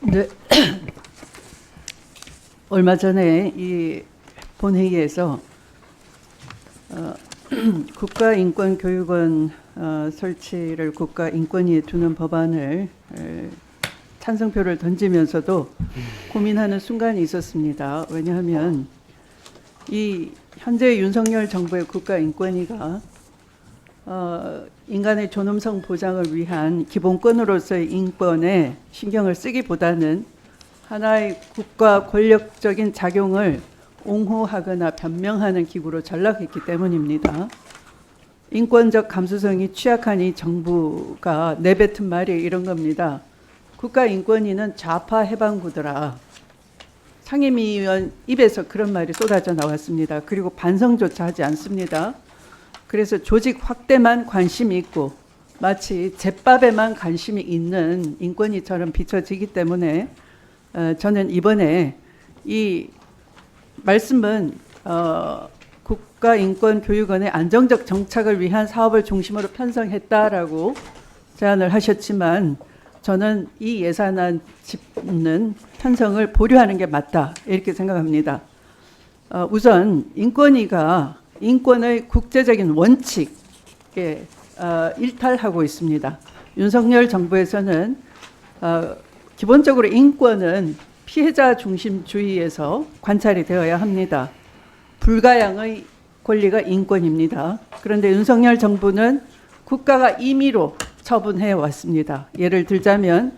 네. 얼마 전에 이 본회의에서 국가인권교육원 설치를 국가인권위에 두는 법안을 찬성표를 던지면서도 고민하는 순간이 있었습니다. 왜냐하면 이 현재 윤석열 정부의 국가인권위가 인간의 존엄성 보장을 위한 기본권으로서의 인권에 신경을 쓰기보다는 하나의 국가 권력적인 작용을 옹호하거나 변명하는 기구로 전락했기 때문입니다. 인권적 감수성이 취약한 이 정부가 내뱉은 말이 이런 겁니다. 국가인권위는 좌파 해방구더라. 상임위원 입에서 그런 말이 쏟아져 나왔습니다. 그리고 반성조차 하지 않습니다. 그래서 조직 확대만 관심이 있고 마치 제밥에만 관심이 있는 인권위처럼 비춰지기 때문에 저는 이번에 이 말씀은 국가인권교육원의 안정적 정착을 위한 사업을 중심으로 편성했다라고 제안을 하셨지만 저는 이 예산안 짚는 편성을 보류하는 게 맞다 이렇게 생각합니다. 우선 인권위가 인권의 국제적인 원칙에 일탈하고 있습니다. 윤석열 정부에서는 기본적으로 인권은 피해자 중심주의에서 관찰이 되어야 합니다. 불가양의 권리가 인권입니다. 그런데 윤석열 정부는 국가가 임의로 처분해 왔습니다. 예를 들자면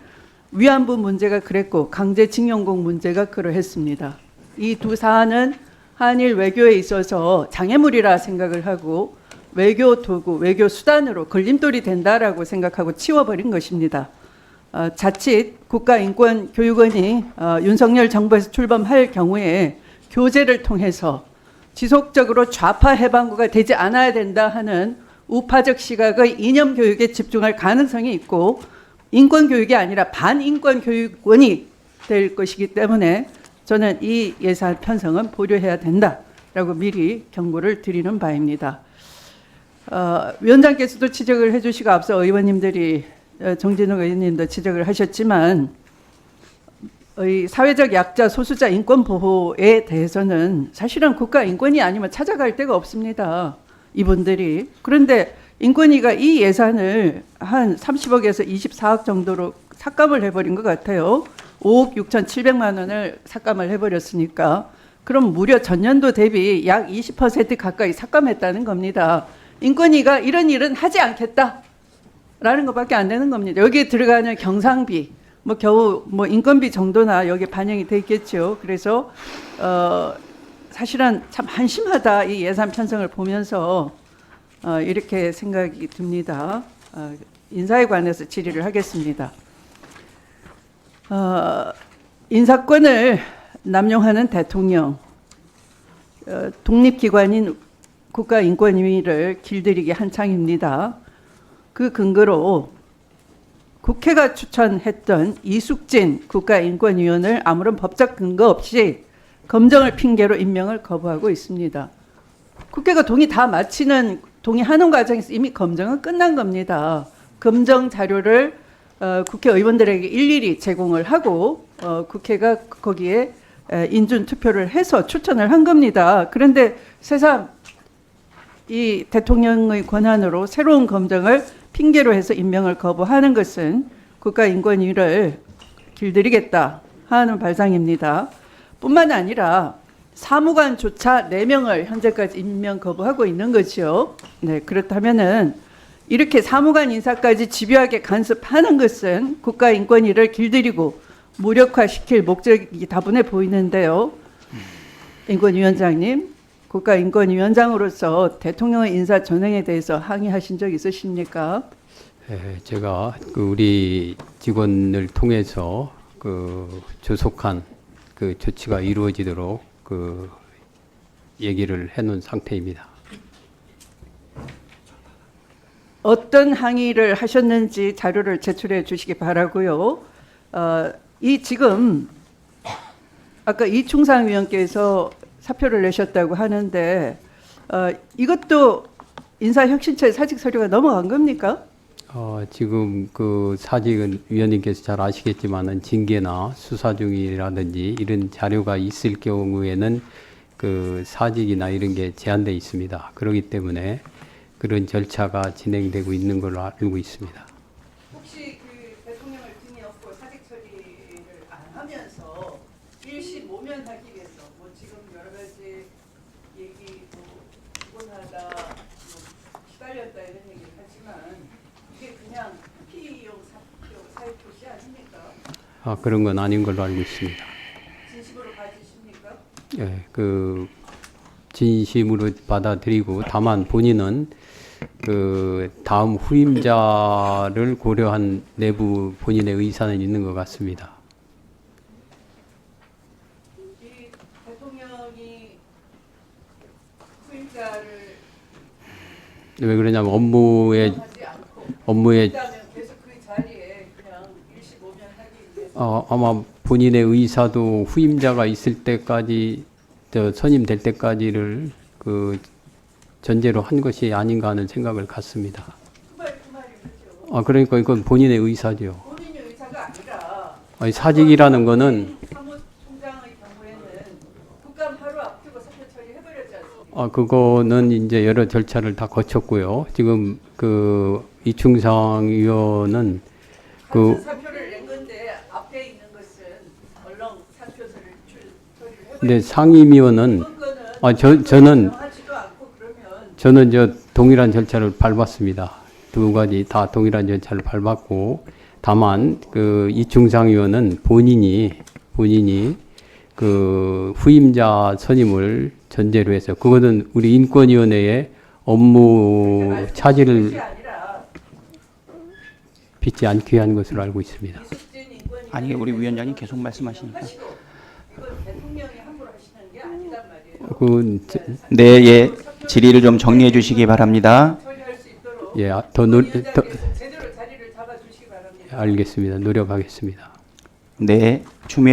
위안부 문제가 그랬고 강제징용공 문제가 그러했습니다. 이 두 사안은 한일 외교에 있어서 장애물이라 생각을 하고 외교 도구, 외교 수단으로 걸림돌이 된다라고 생각하고 치워버린 것입니다. 자칫 국가인권교육원이 윤석열 정부에서 출범할 경우에 교재를 통해서 지속적으로 좌파 해방구가 되지 않아야 된다 하는 우파적 시각의 이념 교육에 집중할 가능성이 있고 인권교육이 아니라 반인권교육원이 될 것이기 때문에 저는 이 예산 편성은 보류해야 된다라고 미리 경고를 드리는 바입니다. 위원장께서도 지적을 해주시고 앞서 의원님들이 정진욱 의원님도 지적을 하셨지만 사회적 약자 소수자 인권 보호에 대해서는 사실은 국가인권위 아니면 찾아갈 데가 없습니다. 이분들이. 그런데 인권위가 이 예산을 한 30억에서 24억 정도로 삭감을 해버린 것 같아요. 5억 6,700만 원을 삭감을 해버렸으니까 그럼 무려 전년도 대비 약 20% 가까이 삭감했다는 겁니다. 인권위가 이런 일은 하지 않겠다라는 것밖에 안 되는 겁니다. 여기에 들어가는 경상비, 겨우 인건비 정도나 여기에 반영이 돼 있겠죠. 그래서 사실은 참 한심하다 이 예산 편성을 보면서 이렇게 생각이 듭니다. 인사에 관해서 질의를 하겠습니다. 인사권을 남용하는 대통령, 독립기관인 국가인권위를 길들이기 한창입니다. 그 근거로 국회가 추천했던 이숙진 국가인권위원을 아무런 법적 근거 없이 검정을 핑계로 임명을 거부하고 있습니다. 국회가 동의하는 과정에서 이미 검정은 끝난 겁니다. 검정 자료를 국회의원들에게 일일이 제공을 하고 국회가 거기에 인준 투표를 해서 추천을 한 겁니다. 그런데 새삼 이 대통령의 권한으로 새로운 검정을 핑계로 해서 임명을 거부하는 것은 국가인권위를 길들이겠다 하는 발상입니다. 뿐만 아니라 사무관조차 4명을 현재까지 임명 거부하고 있는 거죠. 네, 그렇다면은 이렇게 사무관 인사까지 집요하게 간섭하는 것은 국가인권위를 길들이고 무력화시킬 목적이 다분해 보이는데요. 인권위원장님, 국가인권위원장으로서 대통령의 인사 전횡에 대해서 항의하신 적 있으십니까? 제가 우리 직원을 통해서 조속한 조치가 이루어지도록 얘기를 해놓은 상태입니다. 어떤 항의를 하셨는지 자료를 제출해 주시기 바라고요. 지금 아까 이충상 위원께서 사표를 내셨다고 하는데 이것도 인사혁신처의 사직 서류가 넘어간 겁니까? 지금 그 사직은 위원님께서 잘 아시겠지만은 징계나 수사 중이라든지 이런 자료가 있을 경우에는 그 사직이나 이런 게 제한돼 있습니다. 그렇기 때문에 그런 절차가 진행되고 있는 걸로 알고 있습니다. 혹시 그 대통령을 등에 업고 사직 처리를 안 하면서 일시 모면하기 위해서 뭐 지금 여러 가지 얘기 뭐 피곤하다, 뭐 시달렸다 이런 얘기를 하지만 이게 그냥 피의용 사회 표시 아닙니까? 그런 건 아닌 걸로 알고 있습니다. 진심으로 가지십니까? 예, 그 진심으로 받아들이고 다만 본인은 그 다음 후임자를 고려한 내부 본인의 의사는 있는 것 같습니다. 이 대통령이 후임자를 왜 그러냐면 업무에 하지 않고 있다면 계속 그 자리에 그냥 일시 모면하기 위해서 아마 본인의 의사도 후임자가 있을 때까지 선임될 때까지를 그 전제로 한 것이 아닌가 하는 생각을 갖습니다. 그 말이죠. 그러니까 이건 본인의 의사죠. 본인의 의사가 아니라 아니, 사직이라는 거는 사무총장의 경우에는 국감 하루 앞두고 사표 처리해버렸지 않습니까? 그거는 이제 여러 절차를 다 거쳤고요. 지금 그 이충상 의원은 그 사표를 낸 건데 앞에 있는 것은 얼른 사표서를 처리를 해버렸지. 근데 상임위원은 저는 하지도 않고 그러면 저는 동일한 절차를 밟았습니다. 두 가지 다 동일한 절차를 밟았고 다만 그 이충상 의원은 본인이 그 후임자 선임을 전제로 해서 그거는 우리 인권위원회의 업무 차질을 그것이 아니라 빚지 않기 위한 것으로 알고 있습니다. 이숙진 인권위 아니 우리 위원장님 계속 말씀하시니까. 하시고 이건 대통령이 함부로 하시는 게 아니란 말이에요. 그 네, 예. 질의를 좀 정리해 주시기 바랍니다. 처리할 수 있도록 예, 위원장께서 제대로 자리를 잡아주시기 바랍니다. 알겠습니다. 노력하겠습니다. 네. 추미애